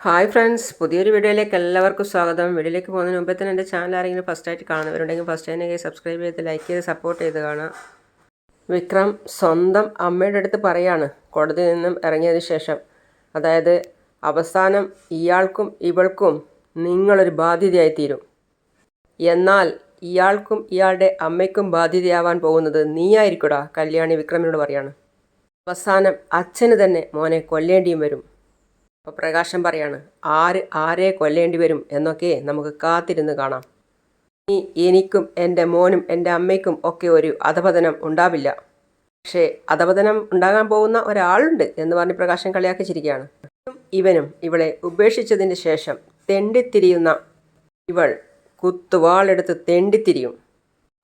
Hi friends, പുതിയൊരു വീഡിയോയിലേക്ക് എല്ലാവർക്കും സ്വാഗതം. വീഡിയോയിലേക്ക് പോകുന്നതിന് മുമ്പേ തന്നെ എൻ്റെ ചാനൽ ആരെങ്കിലും ഫസ്റ്റായിട്ട് കാണുന്നവരുണ്ടെങ്കിൽ ഫസ്റ്റ് തന്നെ സബ്സ്ക്രൈബ് ചെയ്ത് ലൈക്ക് ചെയ്ത് സപ്പോർട്ട് ചെയ്ത് കാണാം. വിക്രം സ്വന്തം അമ്മയുടെ അടുത്ത് പറയാണ് കോടതിയിൽ നിന്നും ഇറങ്ങിയതിന് ശേഷം, അതായത് അവസാനം ഇയാൾക്കും ഇവൾക്കും നിങ്ങളൊരു ബാധ്യതയായി തീരും. എന്നാൽ ഇയാൾക്കും ഇയാളുടെ അമ്മയ്ക്കും ബാധ്യതയാവാൻ പോകുന്നത് നീയായിരിക്കൂടാ, കല്യാണി വിക്രമിനോട് പറയാണ്. അവസാനം അച്ഛന് തന്നെ മോനെ കൊല്ലേണ്ടിയും വരും. അപ്പോൾ പ്രകാശം പറയാണ്, ആരെ കൊല്ലേണ്ടി വരും എന്നൊക്കെ നമുക്ക് കാത്തിരുന്ന് കാണാം. ഇനി എനിക്കും എൻ്റെ മോനും എൻ്റെ അമ്മയ്ക്കും ഒക്കെ ഒരു അധപതനം ഉണ്ടാവില്ല. പക്ഷേ അധപതനം ഉണ്ടാകാൻ പോകുന്ന ഒരാളുണ്ട് എന്ന് പറഞ്ഞ് പ്രകാശം കളിയാക്കി ചിരിക്കുകയാണ്. ഇവനും ഇവളെ ഉപേക്ഷിച്ചതിന് ശേഷം തെണ്ടിത്തിരിയുന്ന ഇവൾ കുത്തുവാളെടുത്ത് തെണ്ടിത്തിരിയും.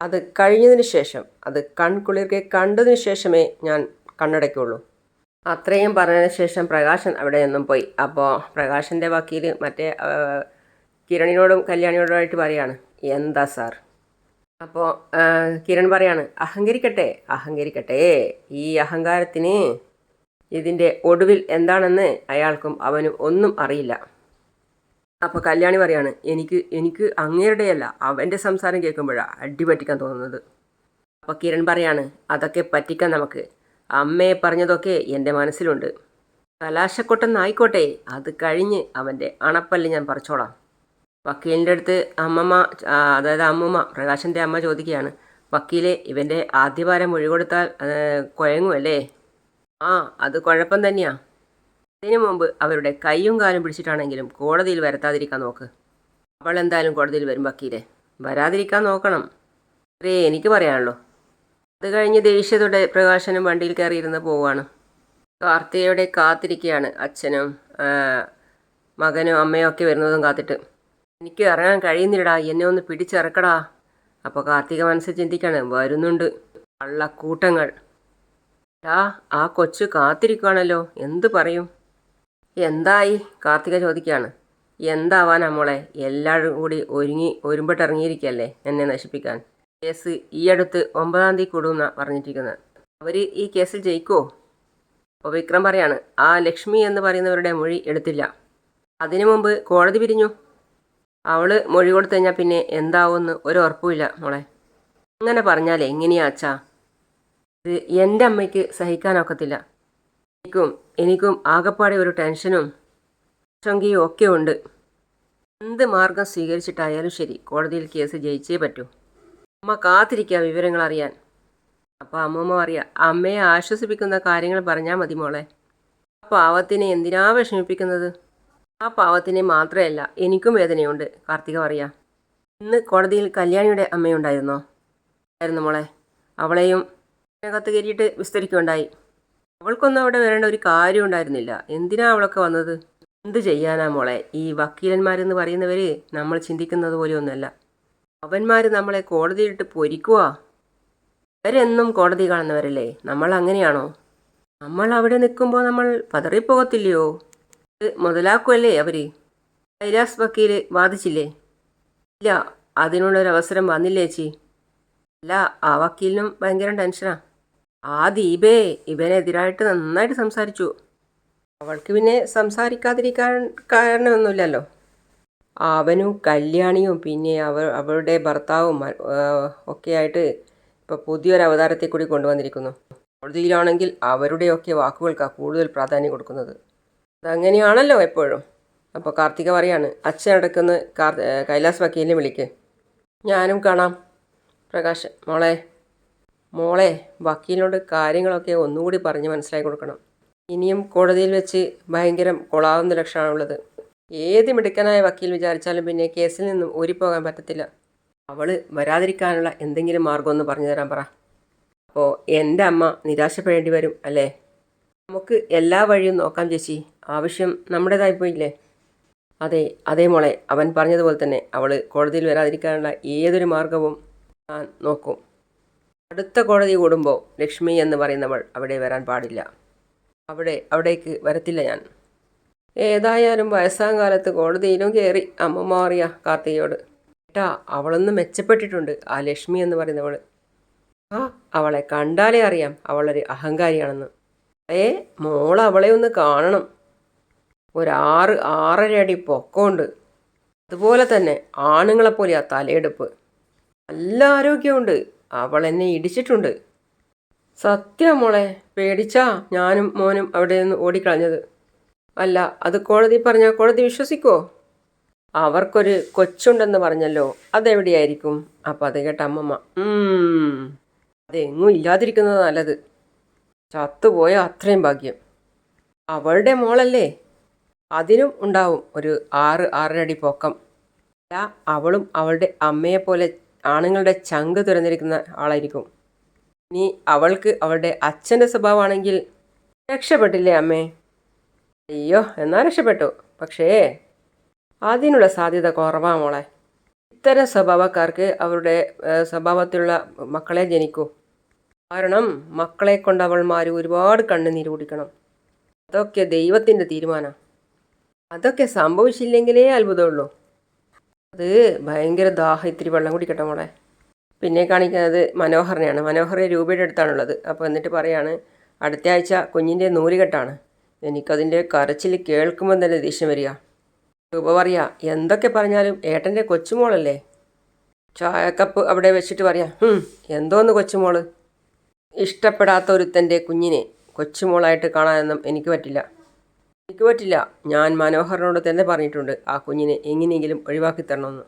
അത് കഴിഞ്ഞതിന് ശേഷം, അത് കൺകുളിർക്കെ കണ്ടതിന് ശേഷമേ ഞാൻ കണ്ണടയ്ക്കുള്ളൂ. അത്രയും പറഞ്ഞതിന് ശേഷം പ്രകാശൻ അവിടെ നിന്നും പോയി. അപ്പോൾ പ്രകാശൻ്റെ വക്കീൽ മറ്റേ കിരണിനോടും കല്യാണിയോടുമായിട്ട് പറയാണ്, എന്താ സാർ? അപ്പോൾ കിരൺ പറയാണ്, അഹങ്കരിക്കട്ടെ, ഈ അഹങ്കാരത്തിന് ഇതിൻ്റെ ഒടുവിൽ എന്താണെന്ന് അയാൾക്കും അവനും ഒന്നും അറിയില്ല. അപ്പോൾ കല്യാണി പറയാണ്, എനിക്ക് അങ്ങേരുടെയല്ല അവൻ്റെ സംസാരം കേൾക്കുമ്പോഴാണ് അടിപറ്റിക്കാൻ തോന്നുന്നത്. അപ്പോൾ കിരൺ പറയാണ്, അതൊക്കെ പറ്റിക്കാൻ നമുക്ക്. അമ്മയെ പറഞ്ഞതൊക്കെ എൻ്റെ മനസ്സിലുണ്ട്. കലാശക്കൊട്ടെന്നായിക്കോട്ടെ, അത് കഴിഞ്ഞ് അവൻ്റെ അണപ്പല്ല് ഞാൻ പറിച്ചോളാം. വക്കീലിൻ്റെ അടുത്ത് അമ്മൂമ്മ പ്രകാശൻ്റെ അമ്മ ചോദിക്കുകയാണ്, വക്കീലെ, ഇവൻ്റെ ആദ്യവാരം മൊഴി കൊടുത്താൽ കുഴങ്ങുമല്ലേ? ആ, അത് കുഴപ്പം തന്നെയാ. അതിനു മുമ്പ് അവരുടെ കൈയും കാലും പിടിച്ചിട്ടാണെങ്കിലും കോടതിയിൽ വരുത്താതിരിക്കാൻ നോക്ക്. അവൾ എന്തായാലും കോടതിയിൽ വരും വക്കീലെ, വരാതിരിക്കാൻ നോക്കണം. അത്രേ എനിക്ക് പറയാനുള്ളൂ. അത് കഴിഞ്ഞ് ദേഷ്യത്തോടെ പ്രകാശനും വണ്ടിയിൽ കയറിയിരുന്ന് പോവുകയാണ്. കാർത്തികയുടെ കാത്തിരിക്കുകയാണ് അച്ഛനും മകനും അമ്മയും ഒക്കെ വരുന്നതും കാത്തിട്ട്. എനിക്ക് ഇറങ്ങാൻ കഴിയുന്നില്ലടാ, എന്നെ ഒന്ന് പിടിച്ചിറക്കടാ. അപ്പോൾ കാർത്തിക മനസ്സിൽ ചിന്തിക്കാണ്, വരുന്നുണ്ട് കള്ളക്കൂട്ടങ്ങൾ. ആ കൊച്ചു കാത്തിരിക്കുകയാണല്ലോ, എന്ത് പറയും? എന്തായി? കാർത്തിക ചോദിക്കുകയാണ്. എന്താവാനാ മോളെ, എല്ലാവരും കൂടി ഒരുമ്പിട്ടിറങ്ങിയിരിക്കുകയല്ലേ എന്നെ നശിപ്പിക്കാൻ. കേസ് ഈ അടുത്ത് 9-ാം തീയതി കൂടുമെന്നാണ് പറഞ്ഞിരിക്കുന്നത്. അവർ ഈ കേസിൽ ജയിക്കുമോ? അപ്പോൾ വിക്രം പറയാണ്, ആ ലക്ഷ്മി എന്ന് പറയുന്നവരുടെ മൊഴി എടുത്തില്ല. അതിനു മുമ്പ് കോടതി പിരിഞ്ഞു. അവൾ മൊഴി കൊടുത്തു കഴിഞ്ഞാൽ പിന്നെ എന്താവുമെന്ന് ഒരു ഉറപ്പുമില്ല മോളെ. അങ്ങനെ പറഞ്ഞാൽ എങ്ങനെയാ അച്ഛാ? ഇത് എൻ്റെ അമ്മയ്ക്ക് സഹിക്കാനൊക്കത്തില്ല. എനിക്കും ആകപ്പാടെ ഒരു ടെൻഷനും ശങ്കയും ഒക്കെ ഉണ്ട്. എന്ത് മാർഗം സ്വീകരിച്ചിട്ടായാലും ശരി, കോടതിയിൽ കേസ് ജയിച്ചേ പറ്റൂ. അമ്മ കാത്തിരിക്കുക വിവരങ്ങൾ അറിയാൻ. അപ്പോൾ അമ്മൂമ്മ പറയാം, അമ്മയെ ആശ്വസിപ്പിക്കുന്ന കാര്യങ്ങൾ പറഞ്ഞാൽ മതി മോളെ. ആ പാവത്തിനെ എന്തിനാ വിഷമിപ്പിക്കുന്നത്? ആ പാവത്തിനെ മാത്രമല്ല, എനിക്കും വേദനയുണ്ട്. കാർത്തിക പറയാം, ഇന്ന് കോടതിയിൽ കല്യാണിയുടെ അമ്മയുണ്ടായിരുന്നോ? ആയിരുന്നു മോളെ. അവളെയും കത്ത് കയറിയിട്ട് വിസ്തരിക്കുകയുണ്ടായി. അവൾക്കൊന്നും അവിടെ വരേണ്ട ഒരു കാര്യം ഉണ്ടായിരുന്നില്ല. എന്തിനാ അവളൊക്കെ വന്നത്? എന്ത് ചെയ്യാനാ മോളെ, ഈ വക്കീലന്മാരെന്ന് പറയുന്നവർ നമ്മൾ ചിന്തിക്കുന്നത് പോലെയൊന്നുമല്ല. അവന്മാർ നമ്മളെ കോടതിയിലിട്ട് പൊരിക്കുക. അവരെന്നും കോടതി കാണുന്നവരല്ലേ, നമ്മൾ അങ്ങനെയാണോ? നമ്മൾ അവിടെ നിൽക്കുമ്പോൾ നമ്മൾ പതറിപ്പോകത്തില്ലയോ? ഇത് മുതലാക്കുമല്ലേ അവർ? കൈലാസ് വക്കീൽ വാദിച്ചില്ലേ? ഇല്ല, അതിനുള്ളൊരവസരം വന്നില്ലേ ചേച്ചി? അല്ല, ആ വക്കീലിനും ഭയങ്കര ടെൻഷനാ. ആ ദീപേ ഇവനെതിരായിട്ട് നന്നായിട്ട് സംസാരിച്ചു. അവൾക്ക് പിന്നെ സംസാരിക്കാതിരിക്കാൻ കാരണമൊന്നുമില്ലല്ലോ. അവനും കല്യാണിയും പിന്നെ അവളുടെ ഭർത്താവും ഒക്കെയായിട്ട് ഇപ്പോൾ പുതിയൊരു അവതാരത്തെ കൂടി കൊണ്ടുവന്നിരിക്കുന്നു. കോടതിയിലാണെങ്കിൽ അവരുടെയൊക്കെ വാക്കുകൾക്കാണ് കൂടുതൽ പ്രാധാന്യം കൊടുക്കുന്നത്. അതങ്ങനെയാണല്ലോ എപ്പോഴും. അപ്പോൾ കാർത്തിക പറയാണ്, അച്ഛനടക്കുന്ന കൈലാസ് വക്കീലിനെ വിളിക്ക്, ഞാനും കാണാം. പ്രകാശ്, മോളെ വക്കീലിനോട് കാര്യങ്ങളൊക്കെ ഒന്നുകൂടി പറഞ്ഞ് മനസ്സിലാക്കി കൊടുക്കണം. ഇനിയും കോടതിയിൽ വെച്ച് ഭയങ്കര കൊളാവുന്ന ലക്ഷണമാണുള്ളത്. ഏത് മിടുക്കനായ വക്കീൽ വിചാരിച്ചാലും പിന്നെ കേസിൽ നിന്നും ഊരിപ്പോകാൻ പറ്റത്തില്ല. അവൾ വരാതിരിക്കാനുള്ള എന്തെങ്കിലും മാർഗമൊന്ന് പറഞ്ഞു തരാൻ പറ. അപ്പോൾ എൻ്റെ അമ്മ നിരാശപ്പെടേണ്ടി വരും അല്ലേ? നമുക്ക് എല്ലാ വഴിയും നോക്കാം ചേച്ചി, ആവശ്യം നമ്മുടേതായി പോയില്ലേ? അതേ മോളെ, അവൻ പറഞ്ഞതുപോലെ തന്നെ അവൾ കോടതിയിൽ വരാതിരിക്കാനുള്ള ഏതൊരു മാർഗവും ഞാൻ നോക്കും. അടുത്ത കോടതി കൂടുമ്പോൾ ലക്ഷ്മി എന്ന് പറയുന്നവൾ അവിടെ വരാൻ പാടില്ല. അവിടേക്ക് വരത്തില്ല ഞാൻ. ഏതായാലും വയസ്സാം കാലത്ത് കോടതിയിലും കയറി അമ്മ അറിയാം കാർത്തികയോട്. അവളൊന്ന് മെച്ചപ്പെട്ടിട്ടുണ്ട്, ആ ലക്ഷ്മി എന്ന് പറയുന്നവൾ. അവളെ കണ്ടാലേ അറിയാം അവളൊരു അഹങ്കാരിയാണെന്ന്. മോൾ അവളെ ഒന്ന് കാണണം. ഒരു 6-6.5 അടി പൊക്കമുണ്ട്. അതുപോലെ തന്നെ ആണുങ്ങളെപ്പോലെയാ തലയെടുപ്പ്. നല്ല ആരോഗ്യമുണ്ട്. അവൾ എന്നെ ഇടിച്ചിട്ടുണ്ട്. സത്യം മോളെ, പേടിച്ചാ ഞാനും മോനും അവിടെ നിന്ന് ഓടിക്കളഞ്ഞത്. അല്ല, അത് കോടതി പറഞ്ഞാൽ കോടതി വിശ്വസിക്കുമോ? അവർക്കൊരു കൊച്ചുണ്ടെന്ന് പറഞ്ഞല്ലോ, അതെവിടെയായിരിക്കും? അപ്പം അത് കേട്ട അമ്മമ്മ, അതെങ്ങും ഇല്ലാതിരിക്കുന്നത് നല്ലത്. ചത്തുപോയ അത്രയും ഭാഗ്യം. അവളുടെ മോളല്ലേ, അതിനും ഉണ്ടാവും ഒരു 6-6.5 അടി പൊക്കം. അല്ല, അവളും അവളുടെ അമ്മയെപ്പോലെ ആണുങ്ങളുടെ ചങ്ക് തുറന്നിരിക്കുന്ന ആളായിരിക്കും. ഇനി അവൾക്ക് അവളുടെ അച്ഛൻ്റെ സ്വഭാവമാണെങ്കിൽ രക്ഷപ്പെട്ടില്ലേ അമ്മേ? അയ്യോ, എന്നാ രക്ഷപ്പെട്ടു. പക്ഷേ അതിനുള്ള സാധ്യത കുറവാണ് മോളെ. ഇത്തരം സ്വഭാവക്കാർക്ക് അവരുടെ സ്വഭാവത്തിലുള്ള മക്കളെ ജനിക്കൂ. കാരണം മക്കളെ കൊണ്ട് അവൾമാർ ഒരുപാട് കണ്ണുനീര് കുടിക്കണം. അതൊക്കെ ദൈവത്തിൻ്റെ തീരുമാനം. അതൊക്കെ സംഭവിച്ചില്ലെങ്കിലേ അത്ഭുതമുള്ളൂ. അത് ഭയങ്കര ദാഹം, ഇത്തിരി വെള്ളം കുടിക്കട്ടെ മോളെ. പിന്നെ കാണിക്കുന്നത് മനോഹറിനെയാണ്. മനോഹർ രൂപയുടെ അടുത്താണുള്ളത്. അപ്പോൾ എന്നിട്ട് പറയാണ്, അടുത്ത ആഴ്ച കുഞ്ഞിൻ്റെ നൂലുകെട്ടാണ്. എനിക്കതിൻ്റെ കരച്ചിൽ കേൾക്കുമ്പോൾ തന്നെ ദേഷ്യം വരിക. രൂപ പറയാ, എന്തൊക്കെ പറഞ്ഞാലും ഏട്ടൻ്റെ കൊച്ചുമോളല്ലേ. ചായക്കപ്പ് അവിടെ വെച്ചിട്ട് പറയാം, എന്തോന്ന് കൊച്ചുമോള്. ഇഷ്ടപ്പെടാത്ത ഒരുത്തൻ്റെ കുഞ്ഞിനെ കൊച്ചുമോളായിട്ട് കാണാനൊന്നും എനിക്ക് പറ്റില്ല. ഞാൻ മനോഹറിനോട് തന്നെ പറഞ്ഞിട്ടുണ്ട് ആ കുഞ്ഞിനെ എങ്ങനെയെങ്കിലും ഒഴിവാക്കി തരണമെന്ന്.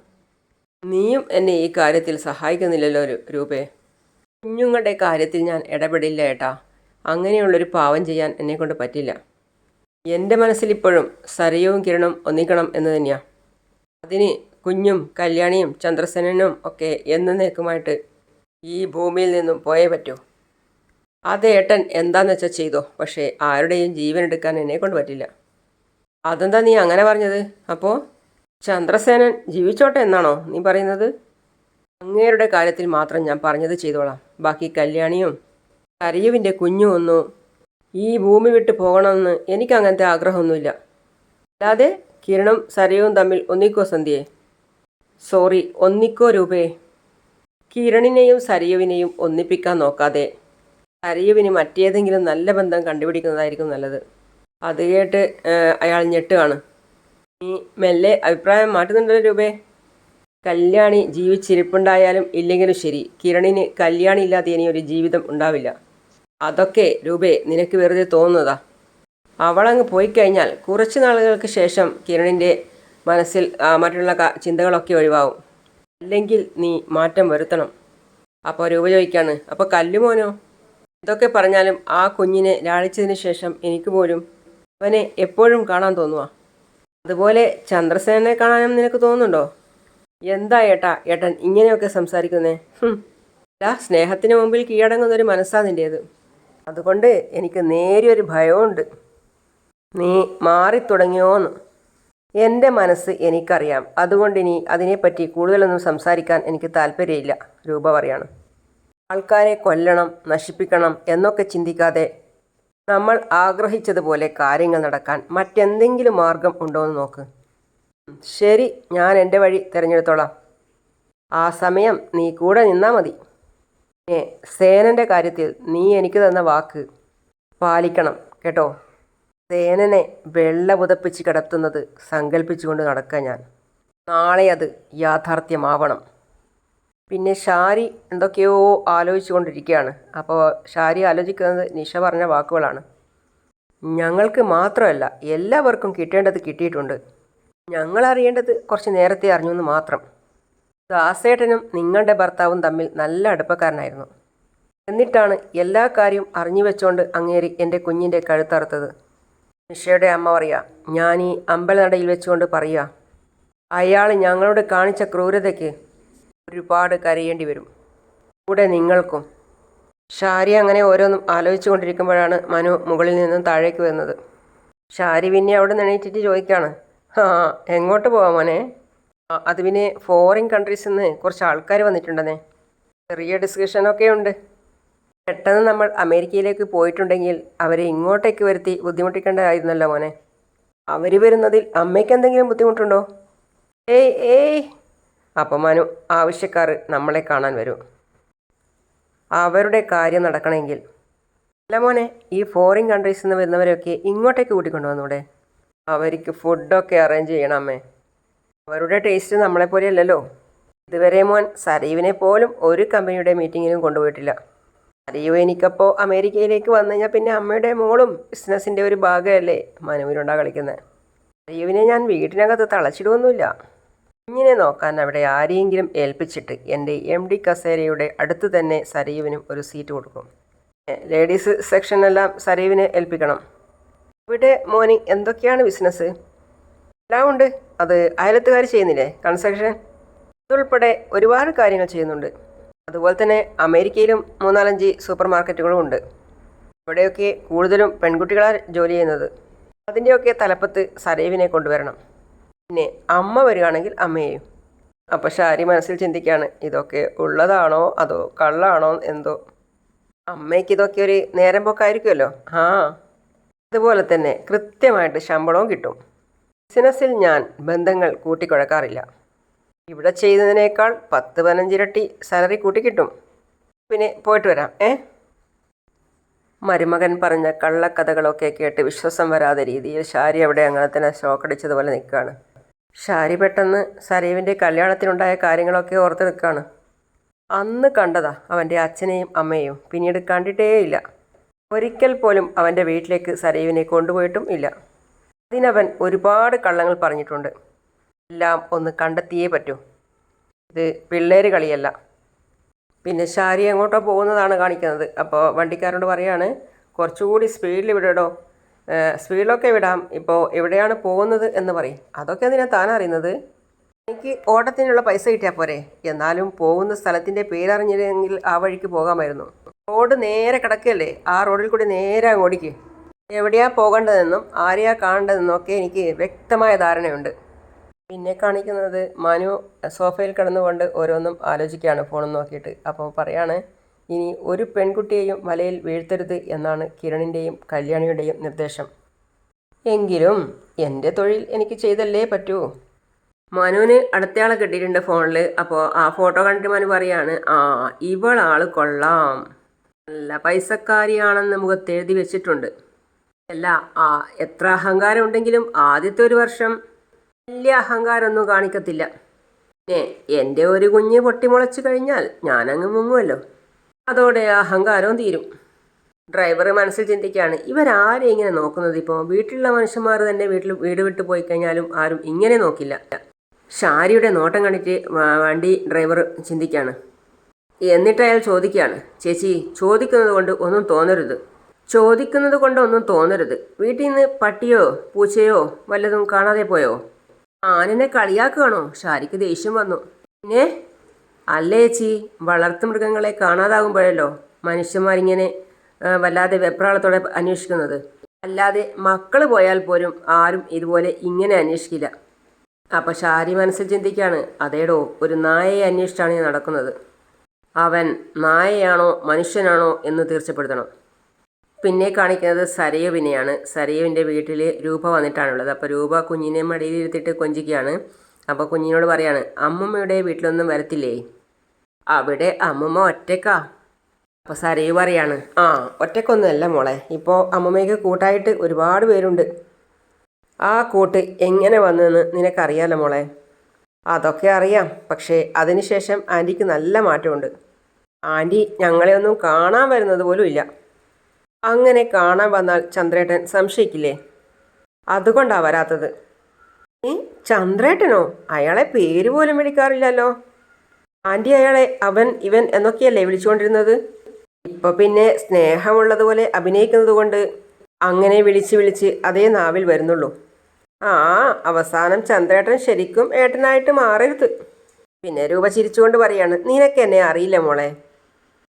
നീയും എന്നെ ഈ കാര്യത്തിൽ സഹായിക്കുന്നില്ലല്ലോ രൂപേ. കുഞ്ഞുങ്ങളുടെ കാര്യത്തിൽ ഞാൻ ഇടപെടില്ല ഏട്ടാ. അങ്ങനെയുള്ളൊരു പാവം ചെയ്യാൻ എന്നെക്കൊണ്ട് പറ്റില്ല. എൻ്റെ മനസ്സിലിപ്പോഴും സരയുവും കിരണും ഒന്നിക്കണം എന്ന് തന്നെയാണ്. അതിന് കുഞ്ഞും കല്യാണിയും ചന്ദ്രസേനനും ഒക്കെ എന്നേക്കുമായിട്ട് ഈ ഭൂമിയിൽ നിന്നും പോയേ പറ്റൂ. അത് ഏട്ടൻ എന്താന്ന് വെച്ചാൽ ചെയ്തോ, പക്ഷേ ആരുടെയും ജീവൻ എടുക്കാൻ എന്നെക്കൊണ്ട് പറ്റില്ല. അതെന്താ നീ അങ്ങനെ പറഞ്ഞത്? അപ്പോൾ ചന്ദ്രസേനൻ ജീവിച്ചോട്ടെ എന്നാണോ നീ പറയുന്നത്? അങ്ങേരുടെ കാര്യത്തിൽ മാത്രം ഞാൻ പറഞ്ഞത് ചെയ്തോളാം. ബാക്കി കല്യാണിയും സരയുവിൻ്റെ കുഞ്ഞും ഒന്നും ഈ ഭൂമി വിട്ട് പോകണമെന്ന് എനിക്ക് അങ്ങനത്തെ ആഗ്രഹമൊന്നുമില്ല. അല്ലാതെ കിരണും സരയും തമ്മിൽ ഒന്നിക്കോ സന്ധ്യയെ? സോറി, ഒന്നിക്കോ രൂപേ. കിരണിനെയും സരയുവിനെയും ഒന്നിപ്പിക്കാൻ നോക്കാതെ സരയുവിന് മറ്റേതെങ്കിലും നല്ല ബന്ധം കണ്ടുപിടിക്കുന്നതായിരിക്കും നല്ലത്. അത് കേട്ട് അയാൾ ഞെട്ടുകയാണ്. നീ മെല്ലെ അഭിപ്രായം മാറ്റുന്നുണ്ടല്ലോ രൂപേ. കല്യാണി ജീവിച്ചിരിപ്പുണ്ടായാലും ഇല്ലെങ്കിലും ശരി, കിരണിന് കല്യാണി ഇല്ലാതെ ഇനിയൊരു ജീവിതം ഉണ്ടാവില്ല. അതൊക്കെ രൂപേ നിനക്ക് വെറുതെ തോന്നുന്നതാ. അവളങ്ങ് പോയി കഴിഞ്ഞാൽ കുറച്ച് നാളുകൾക്ക് ശേഷം കിരണിൻ്റെ മനസ്സിൽ മറ്റുള്ള ചിന്തകളൊക്കെ ഒഴിവാവും. അല്ലെങ്കിൽ നീ മാറ്റം വരുത്തണം. അപ്പോൾ രൂപ ചോദിക്കാണ്, അപ്പോൾ കല്ലുമോനോ? ഇതൊക്കെ പറഞ്ഞാലും ആ കുഞ്ഞിനെ ലാളിച്ചതിന് ശേഷം എനിക്ക് പോലും അവനെ എപ്പോഴും കാണാൻ തോന്നുക. അതുപോലെ ചന്ദ്രസേനനെ കാണാനും നിനക്ക് തോന്നുന്നുണ്ടോ? എന്താ ഏട്ടൻ ഇങ്ങനെയൊക്കെ സംസാരിക്കുന്നേ? സ്നേഹത്തിന് മുമ്പിൽ കീഴടങ്ങുന്നൊരു മനസ്സാ നിൻ്റേത്. അതുകൊണ്ട് എനിക്ക് നേരിയൊരു ഭയമുണ്ട്, നീ മാറിത്തുടങ്ങിയോന്ന്. എൻ്റെ മനസ്സ് എനിക്കറിയാം. അതുകൊണ്ട് ഇനി അതിനെപ്പറ്റി കൂടുതലൊന്നും സംസാരിക്കാൻ എനിക്ക് താല്പര്യമില്ല. രൂപ പറയാണ്. ആൾക്കാരെ കൊല്ലണം, നശിപ്പിക്കണം എന്നൊക്കെ ചിന്തിക്കാതെ നമ്മൾ ആഗ്രഹിച്ചതുപോലെ കാര്യങ്ങൾ നടക്കാൻ മറ്റെന്തെങ്കിലും മാർഗം ഉണ്ടോ എന്ന് നോക്ക്. ശരി, ഞാൻ എൻ്റെ വഴി തിരഞ്ഞെടുത്തോളാം. ആ സമയം നീ കൂടെ നിന്നാൽ മതി. സേനൻ്റെ കാര്യത്തിൽ നീ എനിക്ക് തന്ന വാക്ക് പാലിക്കണം കേട്ടോ. സേനനെ വെള്ള പുതപ്പിച്ച് കിടത്തുന്നത് സങ്കല്പിച്ചുകൊണ്ട് നടക്കുക ഞാൻ. നാളെ അത് യാഥാർത്ഥ്യമാവണം. പിന്നെ ഷാരി എന്തൊക്കെയോ ആലോചിച്ചു കൊണ്ടിരിക്കുകയാണ്. അപ്പോൾ ഷാരി ആലോചിക്കുന്നത് നിഷ പറഞ്ഞ വാക്കുകളാണ്. ഞങ്ങൾക്ക് മാത്രമല്ല, എല്ലാവർക്കും കിട്ടേണ്ടത് കിട്ടിയിട്ടുണ്ട്. ഞങ്ങളറിയേണ്ടത് കുറച്ച് നേരത്തെ അറിഞ്ഞു എന്ന് മാത്രം. ദാസേട്ടനും നിങ്ങളുടെ ഭർത്താവും തമ്മിൽ നല്ല അടുപ്പക്കാരനായിരുന്നു. എന്നിട്ടാണ് എല്ലാ കാര്യവും അറിഞ്ഞു വെച്ചോണ്ട് അങ്ങേരി എൻ്റെ കുഞ്ഞിൻ്റെ കഴുത്തറുത്തത്. നിഷയുടെ അമ്മ പറയാ, ഞാൻ ഈ അമ്പലനടയിൽ വെച്ചുകൊണ്ട് പറയുക, അയാൾ ഞങ്ങളോട് കാണിച്ച ക്രൂരതയ്ക്ക് ഒരുപാട് കരയേണ്ടി വരും, കൂടെ നിങ്ങൾക്കും. ഷാരി അങ്ങനെ ഓരോന്നും ആലോചിച്ചു കൊണ്ടിരിക്കുമ്പോഴാണ് മനു മുകളിൽ നിന്നും താഴേക്ക് വരുന്നത്. ഷാരി പിന്നെ അവിടെ നിന്ന് എണീറ്റിട്ട് ചോദിക്കുകയാണ്, എങ്ങോട്ട് പോവാം മോനെ? അത് പിന്നെ ഫോറിൻ കൺട്രീസിൽ നിന്ന് കുറച്ച് ആൾക്കാർ വന്നിട്ടുണ്ടെന്നേ. ചെറിയ ഡിസ്കഷനൊക്കെ ഉണ്ട്. പെട്ടെന്ന് നമ്മൾ അമേരിക്കയിലേക്ക് പോയിട്ടുണ്ടെങ്കിൽ അവരെ ഇങ്ങോട്ടേക്ക് വരുത്തി ബുദ്ധിമുട്ടിക്കേണ്ടതായിരുന്നല്ലോ മോനെ. അവർ വരുന്നതിൽ അമ്മയ്ക്ക് എന്തെങ്കിലും ബുദ്ധിമുട്ടുണ്ടോ? ഏയ്. അപ്പം മനു, ആവശ്യക്കാർ നമ്മളെ കാണാൻ വരും. അവരുടെ കാര്യം നടക്കണമെങ്കിൽ. അല്ല മോനെ, ഈ ഫോറിൻ കൺട്രീസിൽ നിന്ന് വരുന്നവരെയൊക്കെ ഇങ്ങോട്ടേക്ക് കൂട്ടിക്കൊണ്ടു വന്നൂടെ? അവർക്ക് ഫുഡൊക്കെ അറേഞ്ച് ചെയ്യണം അമ്മേ. അവരുടെ ടേസ്റ്റ് നമ്മളെപ്പോലെയല്ലല്ലോ. ഇതുവരെ മോൻ സരീവിനെ പോലും ഒരു കമ്പനിയുടെ മീറ്റിങ്ങിനും കൊണ്ടുപോയിട്ടില്ല. സരീവ് എനിക്കപ്പോൾ അമേരിക്കയിലേക്ക് വന്നു കഴിഞ്ഞാൽ പിന്നെ അമ്മയുടെ മോളും ബിസിനസ്സിൻ്റെ ഒരു ഭാഗമല്ലേ മനുവിനുണ്ടാ കളിക്കുന്നത്. സരീവിനെ ഞാൻ വീട്ടിനകത്ത് തളച്ചിടുവൊന്നുമില്ല. കുഞ്ഞിനെ നോക്കാൻ അവിടെ ആരെയെങ്കിലും ഏൽപ്പിച്ചിട്ട് എൻ്റെ MD കസേരയുടെ അടുത്ത് തന്നെ സരീവിനും ഒരു സീറ്റ് കൊടുക്കും. ലേഡീസ് സെക്ഷനെല്ലാം സരീവിനെ ഏൽപ്പിക്കണം. ഇവിടെ മോന് എന്തൊക്കെയാണ് ബിസിനസ്? എല്ലാം ഉണ്ട്. അത് അയലത്തുകാർ ചെയ്യുന്നില്ലേ, കൺസ്ട്രക്ഷൻ, അതുൾപ്പെടെ ഒരുപാട് കാര്യങ്ങൾ ചെയ്യുന്നുണ്ട്. അതുപോലെ തന്നെ അമേരിക്കയിലും 3-4 സൂപ്പർ മാർക്കറ്റുകളും ഉണ്ട്. ഇവിടെയൊക്കെ കൂടുതലും പെൺകുട്ടികളാണ് ജോലി ചെയ്യുന്നത്. അതിൻ്റെയൊക്കെ തലപ്പത്ത് സരീവിനെ കൊണ്ടുവരണം. പിന്നെ അമ്മ വരികയാണെങ്കിൽ അമ്മയെയും. അപ്പോൾ ഷാരി മനസ്സിൽ ചിന്തിക്കുകയാണ്, ഇതൊക്കെ ഉള്ളതാണോ അതോ കള്ളാണോ എന്തോ. അമ്മയ്ക്ക് ഇതൊക്കെ ഒരു നേരം പോക്കായിരിക്കുമല്ലോ. അതുപോലെ തന്നെ കൃത്യമായിട്ട് ശമ്പളവും കിട്ടും. ബിസിനസ്സിൽ ഞാൻ ബന്ധങ്ങൾ കൂട്ടിക്കുഴക്കാറില്ല. ഇവിടെ ചെയ്യുന്നതിനേക്കാൾ 10-15 ഇരട്ടി സാലറി കൂട്ടി കിട്ടും. പിന്നെ പോയിട്ട് വരാം. മരുമകൻ പറഞ്ഞ കള്ളക്കഥകളൊക്കെ കേട്ട് വിശ്വാസം വരാതെ രീതിയിൽ ഷാരി അവിടെ അങ്ങനെ തന്നെ ഷോക്കടിച്ചതുപോലെ നിൽക്കുകയാണ്. ഷാരി പെട്ടെന്ന് സരീവിൻ്റെ കല്യാണത്തിനുണ്ടായ കാര്യങ്ങളൊക്കെ ഓർത്ത് നിൽക്കുകയാണ്. അന്ന് കണ്ടതാ അവൻ്റെ അച്ഛനെയും അമ്മയെയും, പിന്നീട് കണ്ടിട്ടേയില്ല. ഒരിക്കൽ പോലും അവൻ്റെ വീട്ടിലേക്ക് സരീവിനെ കൊണ്ടുപോയിട്ടും ഇല്ല. അതിനവൻ ഒരുപാട് കള്ളങ്ങൾ പറഞ്ഞിട്ടുണ്ട്. എല്ലാം ഒന്ന് കണ്ടെത്തിയേ പറ്റൂ. ഇത് പിള്ളേര് കളിയല്ല. പിന്നെ ഷാരി എങ്ങോട്ടോ പോകുന്നതാണ് കാണിക്കുന്നത്. അപ്പോൾ വണ്ടിക്കാരോട് പറയാണ്, കുറച്ചുകൂടി സ്പീഡിൽ വിടടോ. സ്പീഡിലൊക്കെ വിടാം, ഇപ്പോൾ എവിടെയാണ് പോകുന്നത് എന്ന് പറയും. അതൊക്കെ എന്തിനാ താൻ അറിയുന്നത്? എനിക്ക് ഓട്ടത്തിനുള്ള പൈസ കിട്ടിയാൽ പോരെ. എന്നാലും പോകുന്ന സ്ഥലത്തിൻ്റെ പേരറിഞ്ഞില്ലെങ്കിൽ ആ വഴിക്ക് പോകാമായിരുന്നു. റോഡ് നേരെ കിടക്കുകയല്ലേ, ആ റോഡിൽ കൂടി നേരെ ഓടിക്ക്. എവിടെയാണ് പോകേണ്ടതെന്നും ആരെയാ കാണേണ്ടതെന്നും ഒക്കെ എനിക്ക് വ്യക്തമായ ധാരണയുണ്ട്. പിന്നെ കാണിക്കുന്നത് മനു സോഫയിൽ കിടന്നുകൊണ്ട് ഓരോന്നും ആലോചിക്കുകയാണ് ഫോണും നോക്കിയിട്ട്. അപ്പോൾ പറയാണ്, ഇനി ഒരു പെൺകുട്ടിയെയും വലയിൽ വീഴ്ത്തരുത് എന്നാണ് കിരണിൻ്റെയും കല്യാണിയുടെയും നിർദ്ദേശം. എങ്കിലും എൻ്റെ തൊഴിൽ എനിക്ക് ചെയ്തല്ലേ പറ്റൂ. മനുവിന് അടുത്തയാളെ കിട്ടിയിട്ടുണ്ട് ഫോണിൽ. അപ്പോൾ ആ ഫോട്ടോ കണ്ടിട്ട് മനു പറയാണ്, ഇവളാൾ കൊള്ളാം, നല്ല പൈസക്കാരിയാണെന്ന് മുഖത്ത് എഴുതി വെച്ചിട്ടുണ്ട്. അല്ല, എത്ര അഹങ്കാരം ഉണ്ടെങ്കിലും ആദ്യത്തെ ഒരു വർഷം വലിയ അഹങ്കാരമൊന്നും കാണിക്കത്തില്ല. പിന്നെ എൻ്റെ ഒരു കുഞ്ഞ് പൊട്ടിമുളച്ച് കഴിഞ്ഞാൽ ഞാനങ്ങ് മുങ്ങുമല്ലോ. അതോടെ ആ അഹങ്കാരവും തീരും. ഡ്രൈവർ മനസ്സിൽ ചിന്തിക്കുകയാണ്, ഇവരാരെയും ഇങ്ങനെ നോക്കുന്നത്? ഇപ്പോൾ വീട്ടിലുള്ള മനുഷ്യന്മാർ തന്നെ വീട് വിട്ട് പോയി കഴിഞ്ഞാലും ആരും ഇങ്ങനെ നോക്കില്ല. ഷാരിയുടെ നോട്ടം കണ്ടിട്ട് വണ്ടി ഡ്രൈവർ ചിന്തിക്കുകയാണ്. എന്നിട്ട് അയാൾ ചോദിക്കുകയാണ്, ചേച്ചി, ചോദിക്കുന്നത് കൊണ്ട് ഒന്നും തോന്നരുത്. വീട്ടിൽ നിന്ന് പട്ടിയോ പൂച്ചയോ വല്ലതും കാണാതെ പോയോ? ആനിനെ കളിയാക്കുകയാണോ? ഷാരിക്ക് ദേഷ്യം വന്നു. പിന്നെ അല്ലേ ചേച്ചി, വളർത്തുമൃഗങ്ങളെ കാണാതാകുമ്പോഴല്ലോ മനുഷ്യന്മാരിങ്ങനെ വല്ലാതെ വെപ്രാളത്തോടെ അന്വേഷിക്കുന്നത്. അല്ലാതെ മക്കൾ പോയാൽ പോലും ആരും ഇതുപോലെ ഇങ്ങനെ അന്വേഷിക്കില്ല. അപ്പോൾ ഷാരി മനസ്സിൽ ചിന്തിക്കുകയാണ്, അതേടോ, ഒരു നായയെ അന്വേഷിച്ചാണ് ഞാൻ നടക്കുന്നത്. അവൻ നായയാണോ മനുഷ്യനാണോ എന്ന് തീർച്ചപ്പെടുത്തണം. പിന്നെ കാണിക്കുന്നത് സരയുവിനെയാണ്. സരയുവിൻ്റെ വീട്ടിൽ രൂപ വന്നിട്ടാണുള്ളത്. അപ്പോൾ രൂപ കുഞ്ഞിനെ മടിയിലിരുത്തിയിട്ട് കൊഞ്ചിക്കുകയാണ്. അപ്പോൾ കുഞ്ഞിനോട് പറയാണ്, അമ്മമ്മയുടെ വീട്ടിലൊന്നും വരത്തില്ലേ? അവിടെ അമ്മമ്മ ഒറ്റക്കാ. അപ്പോൾ സരയു പറയാണ്, ഒറ്റക്കൊന്നുമല്ല മോളെ, ഇപ്പോൾ അമ്മമ്മയ്ക്ക് കൂട്ടായിട്ട് ഒരുപാട് പേരുണ്ട്. ആ കൂട്ട് എങ്ങനെ വന്നെന്ന് നിനക്കറിയാലോ മോളെ. അതൊക്കെ അറിയാം, പക്ഷേ അതിനുശേഷം ആൻറ്റിക്ക് നല്ല മാറ്റമുണ്ട്. ആൻറ്റി ഞങ്ങളെ ഒന്നും കാണാൻ വരുന്നത് പോലും ഇല്ല. അങ്ങനെ കാണാൻ വന്നാൽ ചന്ദ്രേട്ടൻ സംശയിക്കില്ലേ? അതുകൊണ്ടാണ് വരാത്തത്. ചന്ദ്രേട്ടനോ? അയാളെ പേര് പോലും വിളിക്കാറില്ലല്ലോ. ആൻറ്റി അയാളെ അവൻ ഇവൻ എന്നൊക്കെയല്ലേ വിളിച്ചുകൊണ്ടിരുന്നത്. ഇപ്പോൾ പിന്നെ സ്നേഹമുള്ളതുപോലെ അഭിനയിക്കുന്നത് കൊണ്ട് അങ്ങനെ വിളിച്ച് അതേ നാവിൽ വരുന്നുള്ളൂ. അവസാനം ചന്ദ്രേട്ടൻ ശരിക്കും ഏട്ടനായിട്ട് മാറരുത്. പിന്നെ രൂപ ചിരിച്ചുകൊണ്ട് പറയാണ്, നിനക്ക് എന്നെ അറിയില്ല മോളെ.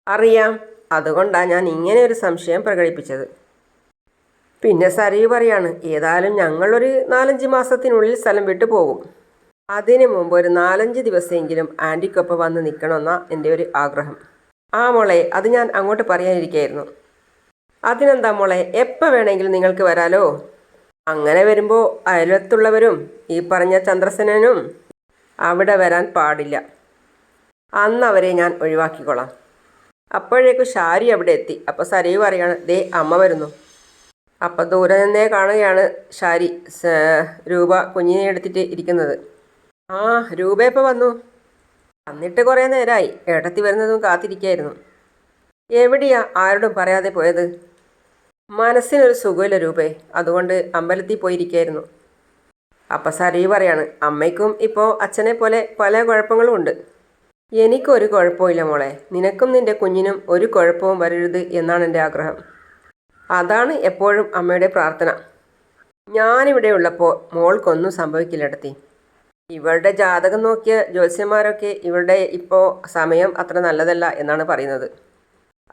അറിയാം, അതുകൊണ്ടാണ് ഞാൻ ഇങ്ങനെ ഒരു സംശയം പ്രകടിപ്പിച്ചത്. പിന്നെ സരയു പറയാണ്, ഏതായാലും ഞങ്ങളൊരു 4-5 മാസത്തിനുള്ളിൽ സ്ഥലം വിട്ടു പോകും. അതിനു മുമ്പ് ഒരു 4-5 ദിവസമെങ്കിലും ആൻറ്റിക്കൊപ്പം വന്ന് നിൽക്കണമെന്നാണ് എൻ്റെ ഒരു ആഗ്രഹം. മോളെ, അത് ഞാൻ അങ്ങോട്ട് പറയാനിരിക്കുകയായിരുന്നു. അതിനെന്താ മോളെ, എപ്പോൾ വേണമെങ്കിലും നിങ്ങൾക്ക് വരാലോ. അങ്ങനെ വരുമ്പോൾ അയലത്തുള്ളവരും ഈ പറഞ്ഞ ചന്ദ്രസേനനും അവിടെ വരാൻ പാടില്ല. അന്ന് അവരെ ഞാൻ ഒഴിവാക്കിക്കൊള്ളാം. അപ്പോഴേക്കും ഷാരി അവിടെ എത്തി. അപ്പോൾ സരയു പറയാണ്, ദേ അമ്മ വരുന്നു. അപ്പം ദൂരെ നിന്നേ കാണുകയാണ് ഷാരി രൂപ കുഞ്ഞിനെ എടുത്തിട്ട് ഇരിക്കുന്നത്. ആ, രൂപ ഇപ്പോൾ വന്നു. വന്നിട്ട് കുറേ നേരമായി. ഏട്ടത്തി വരുന്നതും കാത്തിരിക്കുകയായിരുന്നു. എവിടെയാ ആരോടും പറയാതെ പോയത്? മനസ്സിനൊരു സുഖമില്ല രൂപേ, അതുകൊണ്ട് അമ്പലത്തിൽ പോയിരിക്കുകയായിരുന്നു. അപ്പം സരി പറയാണ്, അമ്മയ്ക്കും ഇപ്പോൾ അച്ഛനെ പോലെ പല കുഴപ്പങ്ങളും ഉണ്ട്. എനിക്കൊരു കുഴപ്പമില്ല മോളെ, നിനക്കും നിൻ്റെ കുഞ്ഞിനും ഒരു കുഴപ്പവും വരരുത് എന്നാണ് എൻ്റെ ആഗ്രഹം. അതാണ് എപ്പോഴും അമ്മയുടെ പ്രാർത്ഥന. ഞാനിവിടെ ഉള്ളപ്പോൾ മോൾക്കൊന്നും സംഭവിക്കില്ലടത്തി. ഇവളുടെ ജാതകം നോക്കിയ ജ്യോത്സ്യന്മാരൊക്കെ ഇവളുടെ ഇപ്പോൾ സമയം അത്ര നല്ലതല്ല എന്നാണ് പറയുന്നത്.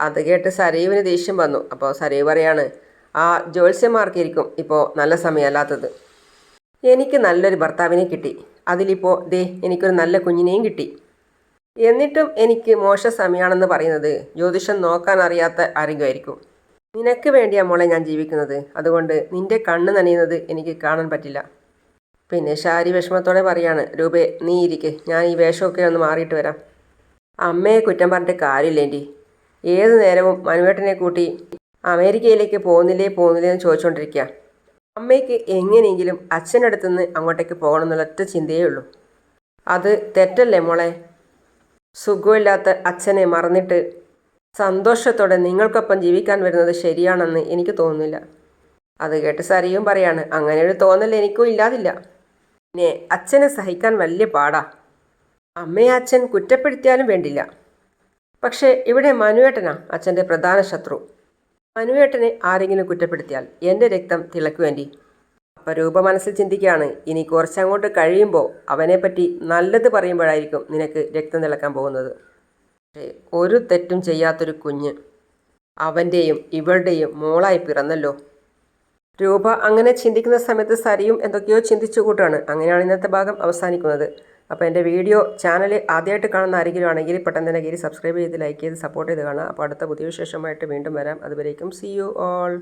അത് കേട്ട് സരീവിന് ദേഷ്യം വന്നു. അപ്പോൾ സരീവ് പറയാണ്, ആ ജ്യോത്സ്യന്മാർക്കിരിക്കും ഇപ്പോൾ നല്ല സമയമല്ലാത്തത്. എനിക്ക് നല്ലൊരു ഭർത്താവിനെ കിട്ടി, അതിലിപ്പോൾ എനിക്കൊരു നല്ല കുഞ്ഞിനെയും കിട്ടി. എന്നിട്ടും എനിക്ക് മോശ സമയമാണെന്ന് പറയുന്നത് ജ്യോതിഷം നോക്കാൻ അറിയാത്ത ആരെങ്കിലും ആയിരിക്കും. നിനക്ക് വേണ്ടിയാ മോളെ ഞാൻ ജീവിക്കുന്നത്, അതുകൊണ്ട് നിന്റെ കണ്ണ് നനയുന്നത് എനിക്ക് കാണാൻ പറ്റില്ല. പിന്നെ ഷാരി വിഷമത്തോടെ പറയാണ്, രൂപേ നീ ഇരിക്ക്, ഞാൻ ഈ വേഷമൊക്കെ ഒന്ന് മാറിയിട്ട് വരാം. അമ്മയെ കുറ്റം പറഞ്ഞിട്ട് കാര്യമില്ലേണ്ടി. ഏതു നേരവും മനുവേട്ടനെ കൂട്ടി അമേരിക്കയിലേക്ക് പോകുന്നില്ലേ എന്ന് ചോദിച്ചുകൊണ്ടിരിക്കുക. അമ്മയ്ക്ക് എങ്ങനെയെങ്കിലും അച്ഛനടുത്തുനിന്ന് അങ്ങോട്ടേക്ക് പോകണമെന്നുള്ള ഒറ്റ ചിന്തയേ ഉള്ളൂ. അത് തെറ്റല്ലേ മോളെ? സുഖമില്ലാത്ത അച്ഛനെ മറന്നിട്ട് സന്തോഷത്തോടെ നിങ്ങൾക്കൊപ്പം ജീവിക്കാൻ വരുന്നത് ശരിയാണെന്ന് എനിക്ക് തോന്നുന്നില്ല. അത് കേട്ട് സരിയും പറയാണ്, അങ്ങനെ ഒരു തോന്നൽ എനിക്കും ഇല്ലാതില്ല. പിന്നെ അച്ഛനെ സഹിക്കാൻ വലിയ പാടാ. അമ്മയെ അച്ഛൻ കുറ്റപ്പെടുത്തിയാലും വേണ്ടില്ല. പക്ഷേ ഇവിടെ മനുവേട്ടനാ അച്ഛൻ്റെ പ്രധാന ശത്രു. മനുവേട്ടനെ ആരെങ്കിലും കുറ്റപ്പെടുത്തിയാൽ എൻ്റെ രക്തം തിളക്കുവേണ്ടി. അപ്പം രൂപ മനസ്സിൽ ചിന്തിക്കുകയാണ്, ഇനി കുറച്ചങ്ങോട്ട് കഴിയുമ്പോൾ അവനെപ്പറ്റി നല്ലത് പറയുമ്പോഴായിരിക്കും നിനക്ക് രക്തം തിളക്കാൻ പോകുന്നത്. പക്ഷേ ഒരു തെറ്റും ചെയ്യാത്തൊരു കുഞ്ഞ് അവൻ്റെയും ഇവളുടെയും മോളായി പിറന്നല്ലോ. രൂപ അങ്ങനെ ചിന്തിക്കുന്ന സമയത്ത് സരിയും എന്തൊക്കെയോ ചിന്തിച്ചു കൂട്ടാണ്. അങ്ങനെയാണ് ഇന്നത്തെ ഭാഗം അവസാനിക്കുന്നത്. അപ്പോൾ എൻ്റെ ചാനൽ ആദ്യമായിട്ട് കാണുന്ന ആരെങ്കിലും ആണെങ്കിൽ പെട്ടെന്ന് തന്നെ കയറി സബ്സ്ക്രൈബ് ചെയ്ത് ലൈക്ക് ചെയ്ത് സപ്പോർട്ട് ചെയ്ത് കാണാം. അപ്പോൾ അടുത്ത പുതിയ വിശേഷമായിട്ട് വീണ്ടും വരാം. അതുവരേക്കും സീ യു ഓൾ.